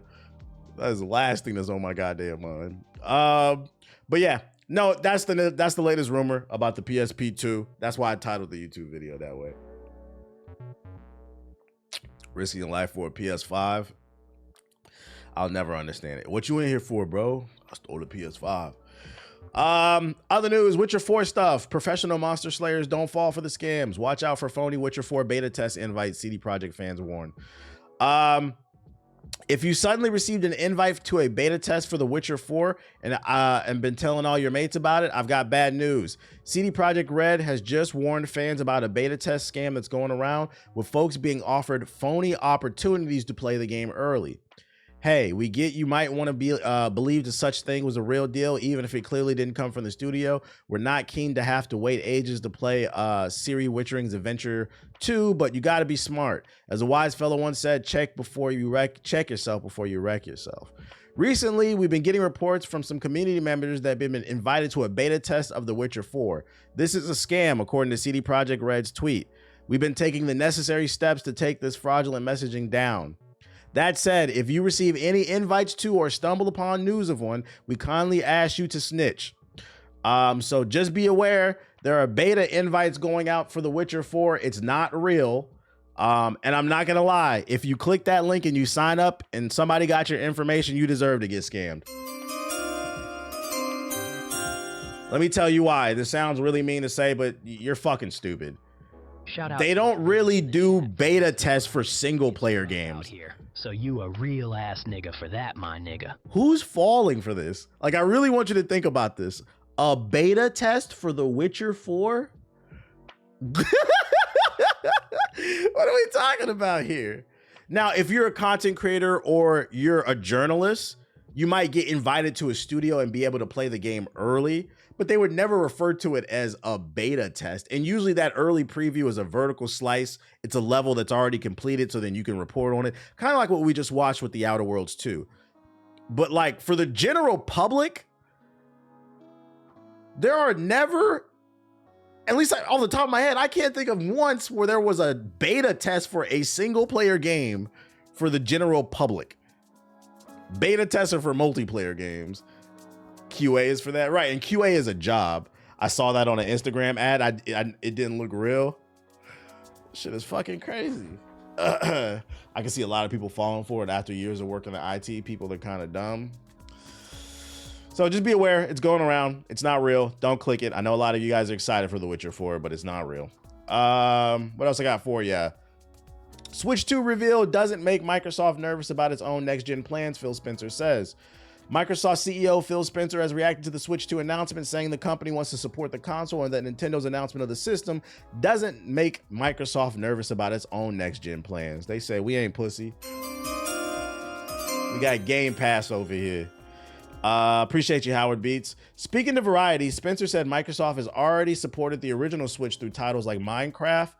Speaker 1: That's the last thing that's on my goddamn mind. But yeah, no, that's the latest rumor about the PSP 2. That's why I titled the YouTube video that way. Risking life for a PS5. I'll never understand it. What you in here for, bro? I stole the PS5. Other news, Witcher 4 stuff. Professional monster slayers don't fall for the scams. Watch out for phony Witcher 4 beta test invites. CD Projekt fans warn. If you suddenly received an invite to a beta test for The Witcher 4 and been telling all your mates about it, I've got bad news. CD Projekt Red has just warned fans about a beta test scam that's going around, with folks being offered phony opportunities to play the game early. Hey, we get you might want to be believe that such thing was a real deal, even if it clearly didn't come from the studio. We're not keen to have to wait ages to play Ciri Witchering's Adventure 2, but you got to be smart. As a wise fellow once said, check yourself before you wreck yourself. Recently, we've been getting reports from some community members that have been invited to a beta test of The Witcher 4. This is a scam, according to CD Projekt Red's tweet. We've been taking the necessary steps to take this fraudulent messaging down. That said, if you receive any invites to or stumble upon news of one, we kindly ask you to snitch. So just be aware, there are beta invites going out for The Witcher 4. It's not real. And I'm not gonna lie, if you click that link and you sign up and somebody got your information, you deserve to get scammed. Let me tell you why. This sounds really mean to say, but you're fucking stupid.
Speaker 3: Shout out
Speaker 1: They don't really do beta tests for single player games.
Speaker 3: here. So you a real ass nigga for that, my nigga.
Speaker 1: Who's falling for this? Like, I really want you to think about this. A beta test for The Witcher 4? What are we talking about here? Now, if you're a content creator or you're a journalist, you might get invited to a studio and be able to play the game early, but they would never refer to it as a beta test. And usually that early preview is a vertical slice. It's a level that's already completed, so then you can report on it. Kind of like what we just watched with the Outworlds 2. But like for the general public, there are never, at least off the top of my head, I can't think of once where there was a beta test for a single player game for the general public. Beta tests are for multiplayer games. QA is for that, right? And QA is a job. I saw that on an Instagram ad. It didn't look real. Shit is fucking crazy. I can see a lot of people falling for it after years of working in IT. People are kind of dumb. So just be aware, it's going around. It's not real. Don't click it. I know a lot of you guys are excited for The Witcher 4, but it's not real. What else I got for you? Switch 2 reveal doesn't make Microsoft nervous about its own next-gen plans, Phil Spencer says. Microsoft CEO Phil Spencer has reacted to the Switch 2 announcement, saying the company wants to support the console and that Nintendo's announcement of the system doesn't make Microsoft nervous about its own next-gen plans. They say, we ain't pussy. We got Game Pass over here. Appreciate you, Howard Beats. Speaking to Variety, Spencer said Microsoft has already supported the original Switch through titles like Minecraft,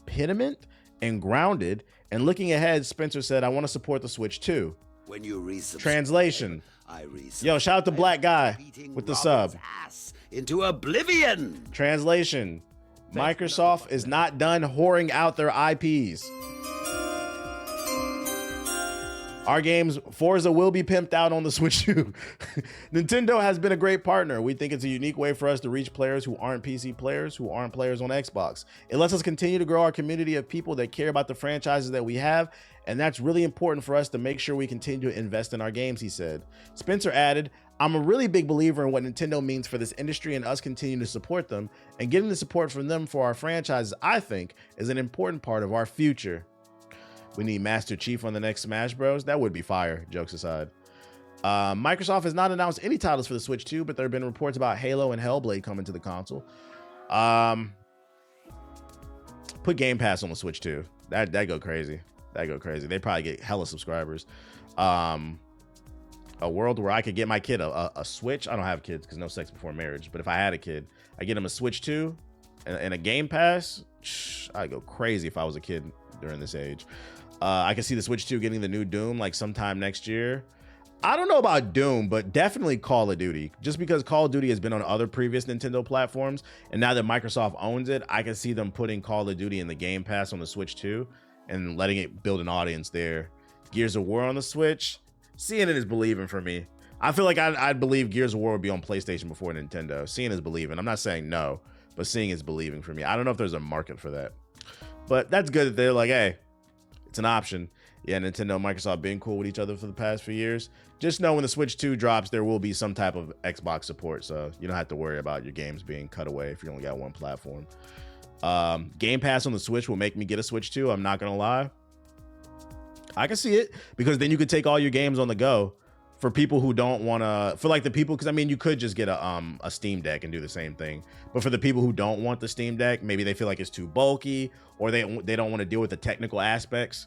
Speaker 1: Pediment, and Grounded. And looking ahead, Spencer said, I want to support the Switch too.
Speaker 6: When you resubscribe,
Speaker 1: Translation.
Speaker 6: I resubscribe.
Speaker 1: Yo, shout out to Black Guy with the sub.
Speaker 6: Ass into oblivion.
Speaker 1: Translation. Microsoft is not done whoring out their IPs. Our games, Forza will be pimped out on the Switch 2. Nintendo has been a great partner. We think it's a unique way for us to reach players who aren't PC players, who aren't players on Xbox. It lets us continue to grow our community of people that care about the franchises that we have, and that's really important for us to make sure we continue to invest in our games, he said. Spencer added, I'm a really big believer in what Nintendo means for this industry and us continuing to support them, and getting the support from them for our franchises, I think, is an important part of our future. We need Master Chief on the next Smash Bros. That would be fire, jokes aside. Microsoft has not announced any titles for the Switch 2, but there have been reports about Halo and Hellblade coming to the console. Put Game Pass on the Switch 2. That go crazy. That go crazy. They probably get hella subscribers. A world where I could get my kid a Switch. I don't have kids because no sex before marriage. But if I had a kid, I get him a Switch 2 and a Game Pass. I'd go crazy if I was a kid during this age. I can see the Switch 2 getting the new Doom like sometime next year. I don't know about Doom, but definitely Call of Duty. Just because Call of Duty has been on other previous Nintendo platforms, and now that Microsoft owns it, I can see them putting Call of Duty in the Game Pass on the Switch 2 and letting it build an audience there. Gears of War on the Switch, seeing it is believing for me. I feel like I'd believe Gears of War would be on PlayStation before Nintendo. Seeing is believing. I'm not saying no, but seeing is believing for me. I don't know if there's a market for that, but that's good that they're like, hey, it's an option. Yeah, Nintendo and Microsoft being cool with each other for the past few years. Just know when the Switch 2 drops, there will be some type of Xbox support, so you don't have to worry about your games being cut away if you only got one platform. Game Pass on the Switch will make me get a Switch 2. I'm not gonna lie. I can see it, because then you could take all your games on the go. For people who don't want to, for like the people, because I mean, you could just get a Steam Deck and do the same thing. But for the people who don't want the Steam Deck, maybe they feel like it's too bulky, or they don't want to deal with the technical aspects,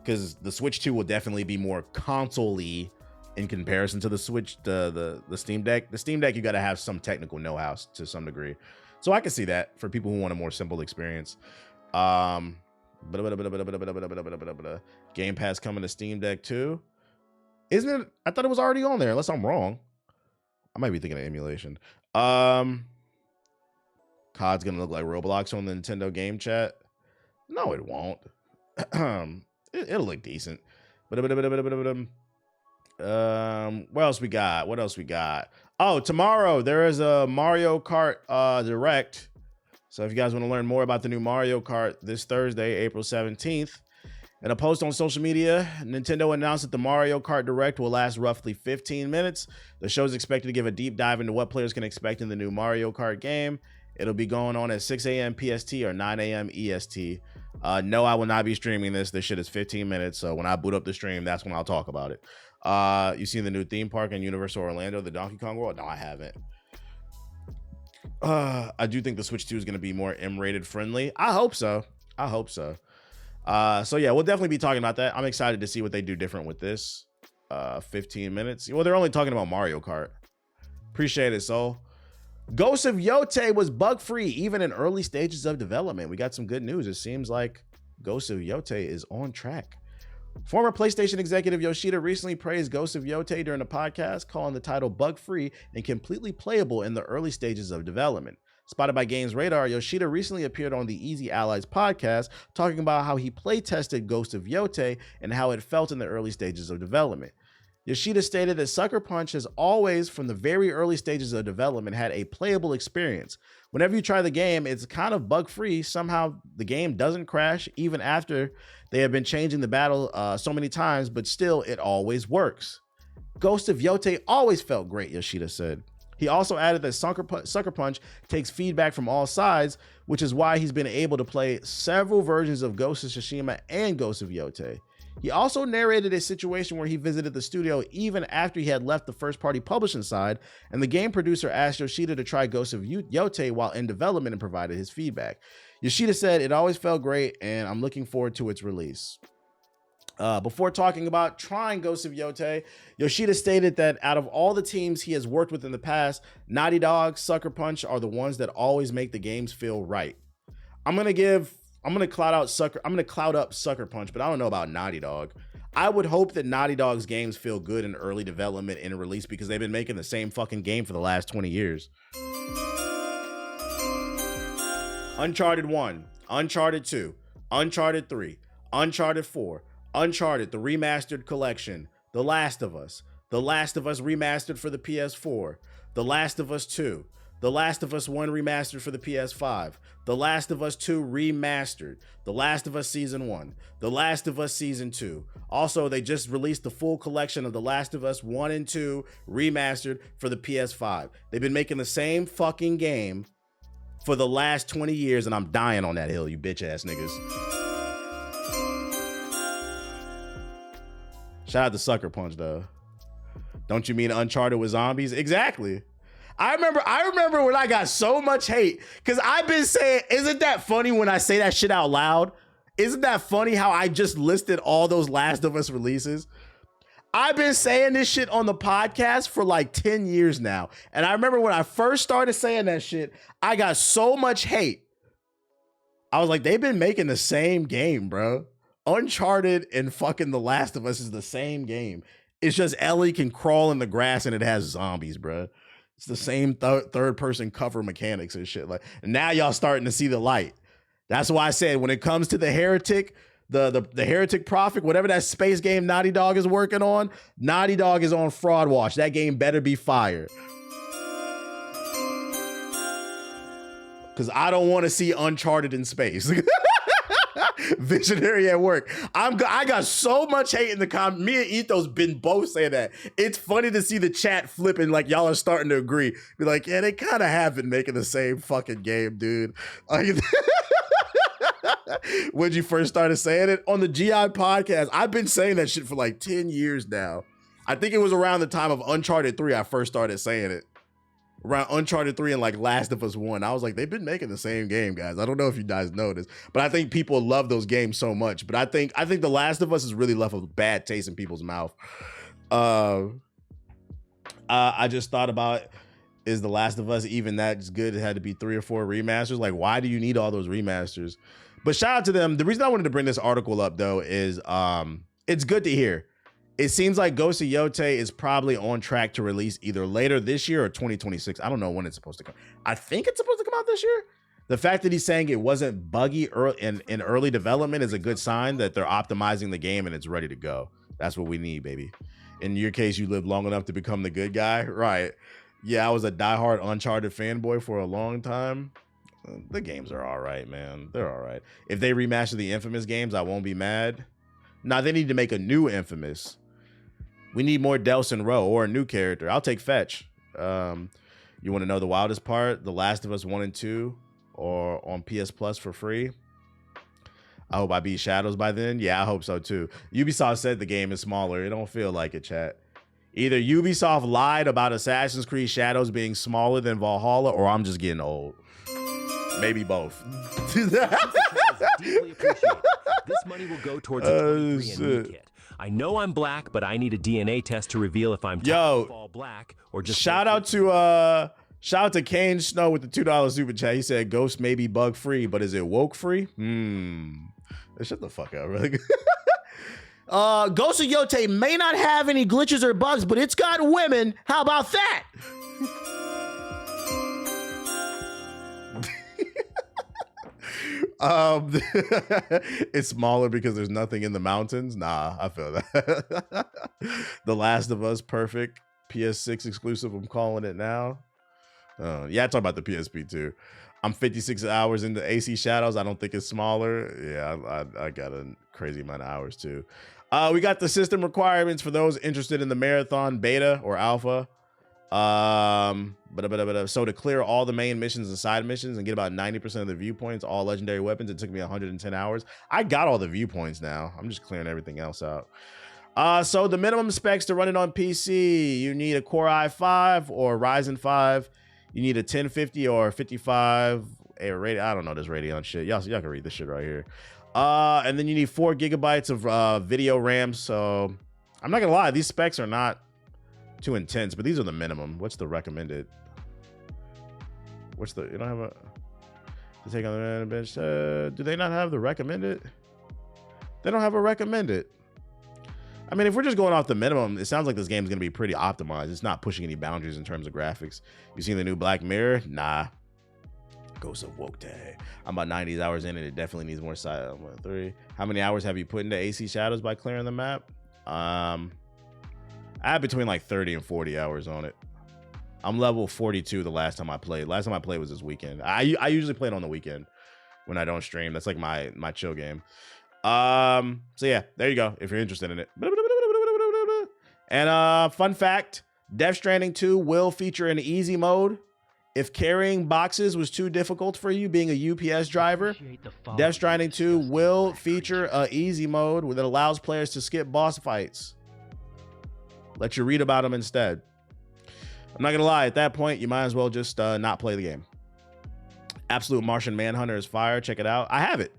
Speaker 1: because the Switch 2 will definitely be more console-y in comparison to the Switch, the Steam Deck. The Steam Deck, you got to have some technical know-how to some degree. So I can see that for people who want a more simple experience. Game Pass coming to Steam Deck too. Isn't it? I thought it was already on there, unless I'm wrong. I might be thinking of emulation. COD's gonna look like Roblox on the Nintendo game chat. No, it won't. It'll look decent. What else we got? Oh, tomorrow there is a Mario Kart Direct So if you guys want to learn more about the new Mario Kart this Thursday, April 17th, in a post on social media, Nintendo announced that the Mario Kart Direct will last roughly 15 minutes. The show is expected to give a deep dive into what players can expect in the new Mario Kart game. It'll be going on at 6 a.m. PST or 9 a.m. EST. No, I will not be streaming this. This shit is 15 minutes, so when I boot up the stream, that's when I'll talk about it. You seen the new theme park in Universal Orlando, the Donkey Kong World? No, I haven't. I do think the Switch 2 is going to be more M-rated friendly. I hope so. So yeah, we'll definitely be talking about that. I'm excited to see what they do different with this. 15 minutes. Well, they're only talking about Mario Kart. Appreciate it, Soul. Ghost of Yotei was bug-free even in early stages of development. We got some good news. It seems like Ghost of Yotei is on track. Former PlayStation executive Yoshida recently praised Ghost of Yotei during a podcast, calling the title bug-free and completely playable in the early stages of development. Spotted by Games Radar, Yoshida recently appeared on the Easy Allies podcast, talking about how he play-tested Ghost of Yotei and how it felt in the early stages of development. Yoshida stated that Sucker Punch has always, from the very early stages of development, had a playable experience. Whenever you try the game, it's kind of bug-free. Somehow the game doesn't crash, even after they have been changing the battle so many times, but still, it always works. Ghost of Yotei always felt great, Yoshida said. He also added that Sucker Punch takes feedback from all sides, which is why he's been able to play several versions of Ghost of Tsushima and Ghost of Yotei. He also narrated a situation where he visited the studio even after he had left the first-party publishing side, and the game producer asked Yoshida to try Ghost of Yotei while in development and provided his feedback. Yoshida said, "It always felt great, and I'm looking forward to its release." Before talking about trying Ghost of Yotei, Yoshida stated that out of all the teams he has worked with in the past, Naughty Dog, Sucker Punch are the ones that always make the games feel right. I'm gonna cloud up Sucker Punch, but I don't know about Naughty Dog. I would hope that Naughty Dog's games feel good in early development and release because they've been making the same fucking game for the last 20 years. Uncharted 1, Uncharted 2, Uncharted 3, Uncharted 4, Uncharted, the remastered collection, The Last of Us remastered for the PS4, The Last of Us 2, The Last of Us 1 remastered for the PS5, The Last of Us 2 remastered, The Last of Us Season 1, The Last of Us Season 2. Also, they just released the full collection of The Last of Us 1 and 2 remastered for the PS5. They've been making the same fucking game for the last 20 years, and I'm dying on that hill, you bitch ass niggas. Shout out to Sucker Punch, though. Don't you mean Uncharted with zombies? Exactly. I remember when I got so much hate because I've been saying, isn't that funny when I say that shit out loud? Isn't that funny how I just listed all those Last of Us releases? I've been saying this shit on the podcast for like 10 years now. And I remember when I first started saying that shit, I got so much hate. I was like, they've been making the same game, bro. Uncharted and fucking The Last of Us is the same game. It's just Ellie can crawl in the grass and it has zombies, bro. It's the same third person cover mechanics and shit. Like, now y'all starting to see the light. That's why I said when it comes to the Heretic, the Heretic Prophet, whatever that space game Naughty Dog is working on, Naughty Dog is on Fraud Watch. That game better be fire. Because I don't want to see Uncharted in space. Visionary at work. I got so much hate in the comments. Me and Ethos been both saying that. It's funny to see the chat flipping, like y'all are starting to agree. Be like, yeah, they kind of have been making the same fucking game, dude. Like, when you first started saying it on the GI podcast, I've been saying that shit for like 10 years now. I think it was around the time of Uncharted 3 I first started saying it. Around Uncharted 3 and like Last of Us 1. I was like, they've been making the same game, guys. I don't know if you guys know this, but I think people love those games so much. But I think The Last of Us has really left a bad taste in people's mouth. I just thought about, is The Last of Us even that good? It had to be 3 or 4 remasters. Like, why do you need all those remasters? But shout out to them. The reason I wanted to bring this article up though is it's good to hear. It seems like Ghost of Yotei is probably on track to release either later this year or 2026. I don't know when it's supposed to come. I think it's supposed to come out this year. The fact that he's saying it wasn't buggy in early development is a good sign that they're optimizing the game and it's ready to go. That's what we need, baby. In your case, you lived long enough to become the good guy, right? Yeah, I was a diehard Uncharted fanboy for a long time. The games are all right, man. They're all right. If they remaster the Infamous games, I won't be mad. Nah, they need to make a new Infamous. We need more Delson Rowe or a new character. I'll take Fetch. You want to know the wildest part? The Last of Us 1 and 2 or on PS Plus for free. I hope I beat Shadows by then. Yeah, I hope so too. Ubisoft said the game is smaller. It don't feel like it, chat. Either Ubisoft lied about Assassin's Creed Shadows being smaller than Valhalla, or I'm just getting old. Maybe both.
Speaker 8: Deeply appreciated. This money will go towards a 23andMe kit. I know I'm black, but I need a DNA test to reveal if I'm all black or just.
Speaker 1: Shout out to Kane Snow with the $2 super chat. He said Ghost may be bug free, but is it woke free? Shut the fuck up, really. Ghost of Yotei may not have any glitches or bugs, but it's got women. How about that? It's smaller because there's nothing in the mountains. Nah, I feel that. The Last of Us, perfect. PS6 exclusive, I'm calling it now. Yeah, I talk about the PSP too. I'm 56 hours into AC Shadows. I don't think it's smaller. Yeah, I got a crazy amount of hours too. We got the system requirements for those interested in the marathon beta or alpha. So to clear all the main missions and side missions and get about 90% of the viewpoints, all legendary weapons, it took me 110 hours. I got all the viewpoints now. I'm just clearing everything else out. So the minimum specs to run it on PC, you need a Core i5 or Ryzen 5. You need a 1050 or 55 rated. I don't know this Radeon shit. Y'all can read this shit right here. And then you need 4 gigabytes of video RAM. So I'm not gonna lie, these specs are not too intense, but these are the minimum. What's the recommended? What's the, you don't have a, to take on the bench? Do they not have the recommended? They don't have a recommended. I mean, if we're just going off the minimum, it sounds like this game is going to be pretty optimized. It's not pushing any boundaries in terms of graphics. You seen the new Black Mirror? Nah. Ghost of Yotei. I'm about 90 hours in, and it definitely needs more side. 3. How many hours have you put into AC Shadows by clearing the map? I had between like 30 and 40 hours on it. I'm level 42 the last time I played. Last time I played was this weekend. I usually play it on the weekend when I don't stream. That's like my chill game. So yeah, there you go if you're interested in it. And fun fact, Death Stranding 2 will feature an easy mode. If carrying boxes was too difficult for you being a UPS driver, Death Stranding 2 will feature an easy mode that allows players to skip boss fights. Let you read about them instead. I'm not gonna lie, at that point you might as well just not play the game. Absolute Martian Manhunter is fire. Check it out. I have it.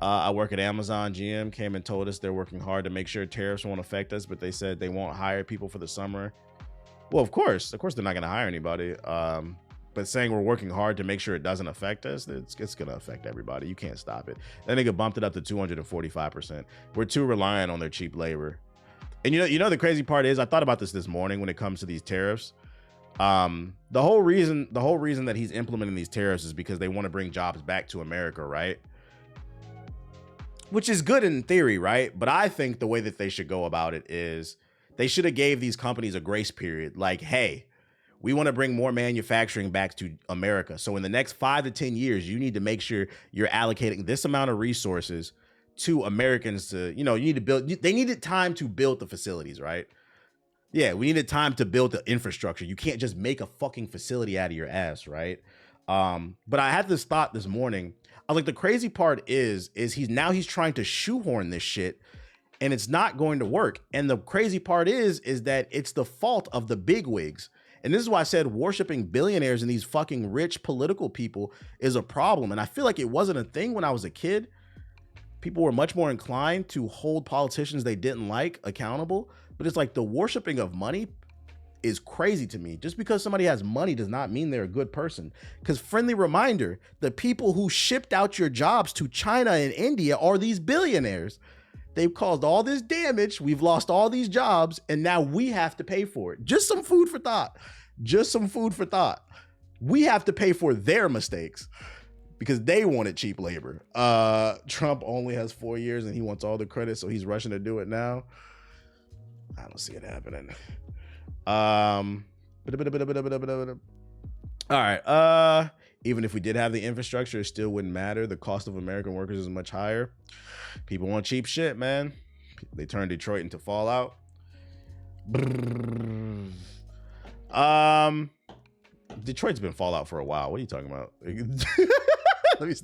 Speaker 1: I work at Amazon. GM came and told us they're working hard to make sure tariffs won't affect us, but they said they won't hire people for the summer. Well, of course they're not going to hire anybody. But saying we're working hard to make sure it doesn't affect us, it's going to affect everybody. You can't stop it. That nigga bumped it up to 245%. We're too reliant on their cheap labor. And you know the crazy part is, I thought about this morning when it comes to these tariffs. The whole reason that he's implementing these tariffs is because they want to bring jobs back to America, right? Which is good in theory, right? But I think the way that they should go about it is they should have gave these companies a grace period. Like, hey, we want to bring more manufacturing back to America. So in the next 5 to 10 years, you need to make sure you're allocating this amount of resources to Americans to, you need to build. They needed time to build the facilities, right? Yeah, we needed time to build the infrastructure. You can't just make a fucking facility out of your ass, right? But I had this thought this morning. I was like, the crazy part is he's trying to shoehorn this shit, and it's not going to work. And the crazy part is that it's the fault of the bigwigs. And this is why I said worshiping billionaires and these fucking rich political people is a problem. And I feel like it wasn't a thing when I was a kid. People were much more inclined to hold politicians they didn't like accountable. But it's like the worshiping of money is crazy to me. Just because somebody has money does not mean they're a good person. Because friendly reminder, the people who shipped out your jobs to China and India are these billionaires. They've caused all this damage. We've lost all these jobs, and now we have to pay for it. Just some food for thought. We have to pay for their mistakes because they wanted cheap labor. Trump only has 4 years and he wants all the credit, so he's rushing to do it now. I don't see it happening. All right. even if we did have the infrastructure, it still wouldn't matter. The cost of American workers is much higher. People want cheap shit, man. They turned Detroit into Fallout. Detroit's been Fallout for a while. What are you talking about? Let me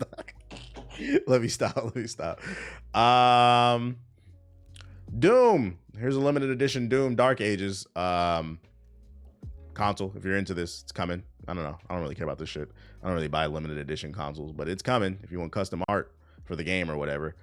Speaker 1: stop. Doom. Here's a limited edition Doom Dark Ages console. If you're into this, it's coming. I don't know. I don't really care about this shit. I don't really buy limited edition consoles, but it's coming if you want custom art for the game or whatever.